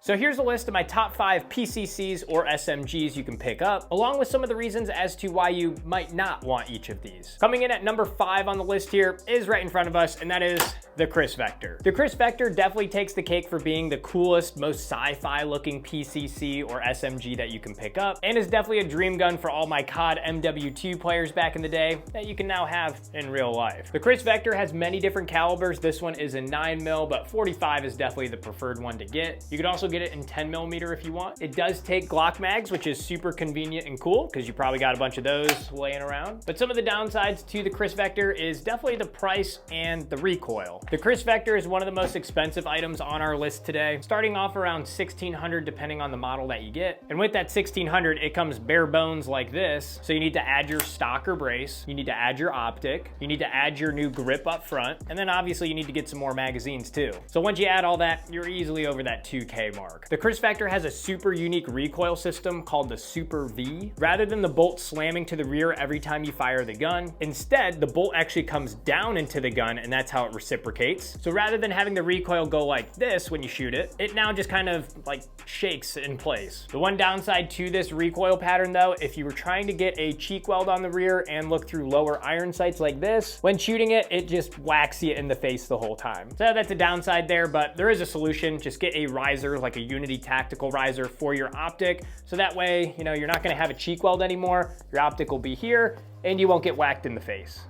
So here's a list of my top 5 PCCs or SMGs you can pick up, along with some of the reasons as to why you might not want each of these. Coming in at number 5 on the list here is right in front of us, and that is the Chris Vector. The Chris Vector definitely takes the cake for being the coolest, most sci-fi looking PCC or SMG that you can pick up, and is definitely a dream gun for all my COD MW2 players back in the day that you can now have in real life. The Chris Vector has many different calibers. This one is a 9mm, but 45 is definitely the preferred one to get. You could also get it in 10mm if you want. It does take Glock mags, which is super convenient and cool because you probably got a bunch of those laying around. But some of the downsides to the Chris Vector is definitely the price and the recoil. The Chris Vector is one of the most expensive items on our list today, starting off around $1,600 depending on the model that you get. And with that $1,600, it comes bare bones like this. So you need to add your stock or brace, you need to add your optic, you need to add your new grip up front, and then obviously you need to get some more magazines too. So once you add all that, you're easily over that $2K mark. The Chris Vector has a super unique recoil system called the Super V. Rather than the bolt slamming to the rear every time you fire the gun, instead the bolt actually comes down into the gun, and that's how it reciprocates. So rather than having the recoil go like this when you shoot it, it now just kind of like shakes in place. The one downside to this recoil pattern though, if you were trying to get a cheek weld on the rear and look through lower iron sights like this, when shooting it, it just whacks you in the face the whole time. So that's a downside there, but there is a solution. Just get a riser, like a Unity tactical riser for your optic. So that way, you know, you're not gonna have a cheek weld anymore. Your optic will be here and you won't get whacked in the face.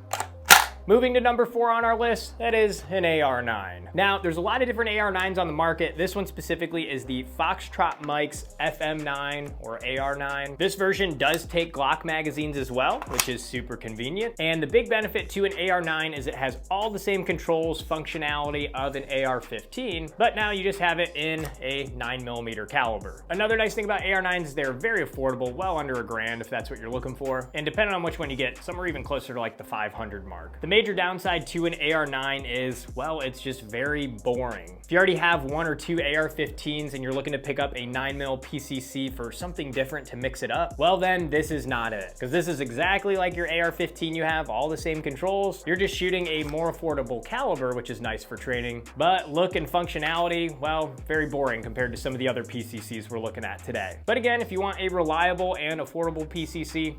Moving to number 4 on our list, that is an AR9. Now, there's a lot of different AR9s on the market. This one specifically is the Foxtrot Mike's FM9 or AR9. This version does take Glock magazines as well, which is super convenient. And the big benefit to an AR9 is it has all the same controls, functionality of an AR-15, but now you just have it in a 9mm caliber. Another nice thing about AR9s is they're very affordable, well under $1,000 if that's what you're looking for. And depending on which one you get, some are even closer to like the 500 mark. The major downside to an AR9 is, well, it's just very boring. If you already have 1 or 2 AR-15s and you're looking to pick up a 9mm PCC for something different to mix it up, well then this is not it. Because this is exactly like your AR-15 you have, all the same controls. You're just shooting a more affordable caliber, which is nice for training. But look and functionality, well, very boring compared to some of the other PCCs we're looking at today. But again, if you want a reliable and affordable PCC,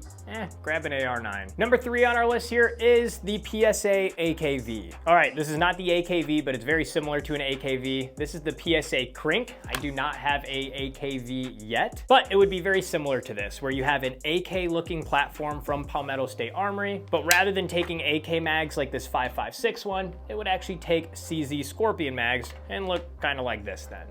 grab an AR9. Number 3 on our list here is the PSA AKV. All right, this is not the AKV, but it's very similar to an AKV. This is the PSA Crink. I do not have a AKV yet, but it would be very similar to this, where you have an AK looking platform from Palmetto State Armory, but rather than taking AK mags like this 5.56 one, it would actually take CZ Scorpion mags and look kind of like this then.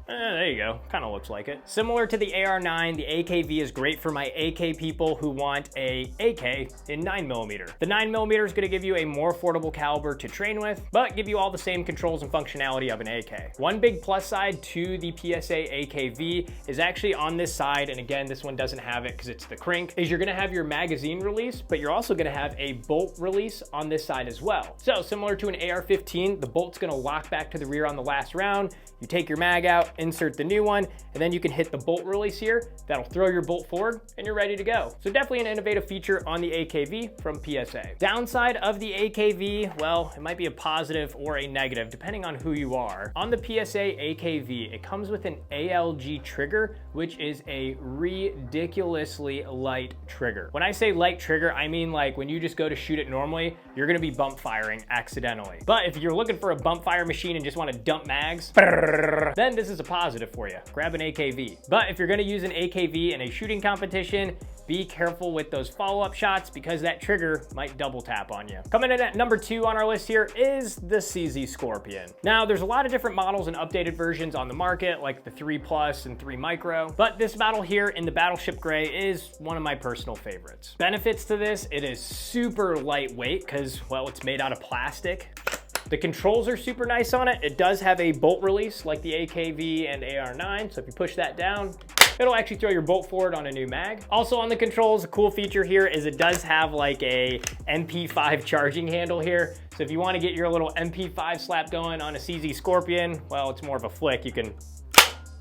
There you go, kind of looks like it. Similar to the AR9, the AKV is great for my AK people who want a AK in 9mm. The 9mm is gonna give you a more affordable caliber to train with, but give you all the same controls and functionality of an AK. One big plus side to the PSA AKV is actually on this side, and again, this one doesn't have it because it's the Crink, is you're gonna have your magazine release, but you're also gonna have a bolt release on this side as well. So similar to an AR-15, the bolt's gonna lock back to the rear on the last round. You take your mag out, insert the new one, and then you can hit the bolt release here. That'll throw your bolt forward and you're ready to go. So definitely an innovative feature on the AKV from PSA. Downside of the AKV, well, it might be a positive or a negative depending on who you are. On the PSA AKV, it comes with an ALG trigger, which is a ridiculously light trigger. When I say light trigger, I mean like when you just go to shoot it normally, you're gonna be bump firing accidentally. But if you're looking for a bump fire machine and just wanna dump mags, then this is a positive for you. Grab an AKV. But if you're gonna use an AKV in a shooting competition, be careful with those follow-up shots because that trigger might double tap on you. Coming in at number 2 on our list here is the CZ Scorpion. Now, there's a lot of different models and updated versions on the market, like the 3 Plus and 3 Micro, but this model here in the Battleship Gray is one of my personal favorites. Benefits to this, it is super lightweight because, well, it's made out of plastic. The controls are super nice on it. It does have a bolt release like the AKV and AR9, so if you push that down, it'll actually throw your bolt forward on a new mag. Also on the controls, a cool feature here is it does have like a MP5 charging handle here. So if you want to get your little MP5 slap going on a CZ Scorpion, well, it's more of a flick. You can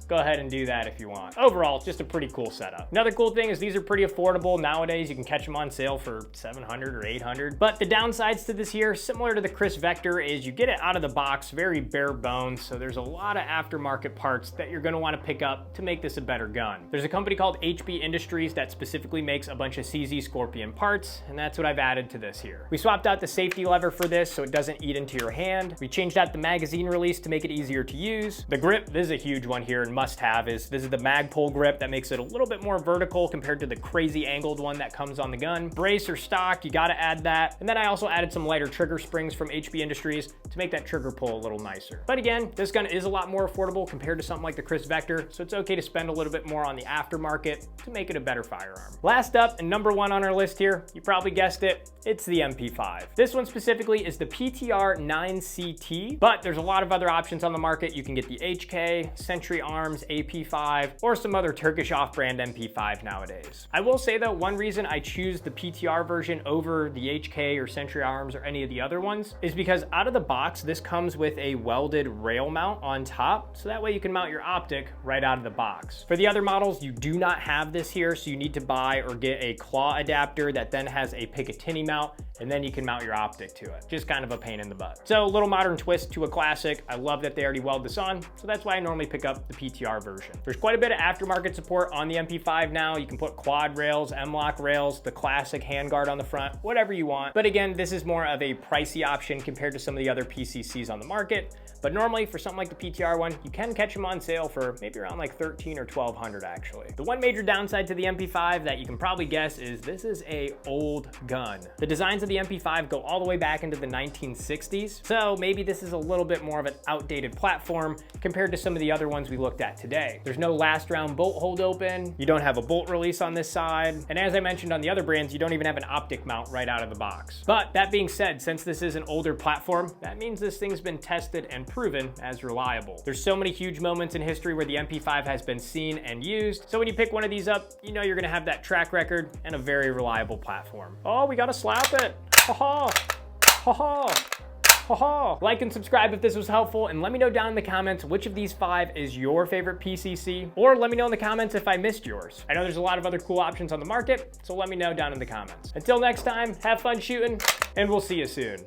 go ahead and do that if you want. Overall, just a pretty cool setup. Another cool thing is these are pretty affordable. Nowadays, you can catch them on sale for 700 or 800. But the downsides to this here, similar to the Chris Vector, is you get it out of the box, very bare bones. So there's a lot of aftermarket parts that you're gonna wanna pick up to make this a better gun. There's a company called HB Industries that specifically makes a bunch of CZ Scorpion parts, and that's what I've added to this here. We swapped out the safety lever for this so it doesn't eat into your hand. We changed out the magazine release to make it easier to use. The grip, this is a huge one here and must have, this is the Magpul grip that makes it a little bit more vertical compared to the crazy angled one that comes on the gun. Brace or stock, you gotta add that. And then I also added some lighter trigger springs from HB Industries to make that trigger pull a little nicer. But again, this gun is a lot more affordable compared to something like the Chris Vector, so it's okay to spend a little bit more on the aftermarket to make it a better firearm. Last up, and number one on our list here, you probably guessed it, it's the MP5. This one specifically is the PTR 9CT, but there's a lot of other options on the market. You can get the HK, Century Arms, AP5, or some other Turkish off-brand MP5 nowadays. I will say though, one reason I choose the PTR version over the HK or Century Arms or any of the other ones is because out of the box, this comes with a welded rail mount on top, so that way you can mount your optic right out of the box. For the other models, you do not have this here, so you need to buy or get a claw adapter that then has a Picatinny mount, and then you can mount your optic to it. Just kind of a pain in the butt. So a little modern twist to a classic. I love that they already weld this on, so that's why I normally pick up the PTR version. There's quite a bit of aftermarket support on the MP5 now. You can put quad rails, M-lock rails, the classic handguard on the front, whatever you want. But again, this is more of a pricey option compared to some of the other PCCs on the market. But normally for something like the PTR one, you can catch them on sale for maybe around like $1,300 or $1,200 actually. The one major downside to the MP5 that you can probably guess is this is a old gun. The designs of the MP5 go all the way back into the 1960s. So maybe this is a little bit more of an outdated platform compared to some of the other ones we looked at today. There's no last round bolt hold open. You don't have a bolt release on this side. And as I mentioned on the other brands, you don't even have an optic mount right out of the box. But that being said, since this is an older platform, that means this thing's been tested and proven as reliable. There's so many huge moments in history where the MP5 has been seen and used. So when you pick one of these up, you know you're gonna have that track record and a very reliable platform. Oh, we gotta slap it. Ha ha, ha ha. Like and subscribe if this was helpful, and let me know down in the comments which of these 5 is your favorite PCC, or let me know in the comments if I missed yours. I know there's a lot of other cool options on the market, so let me know down in the comments. Until next time, have fun shooting, and we'll see you soon.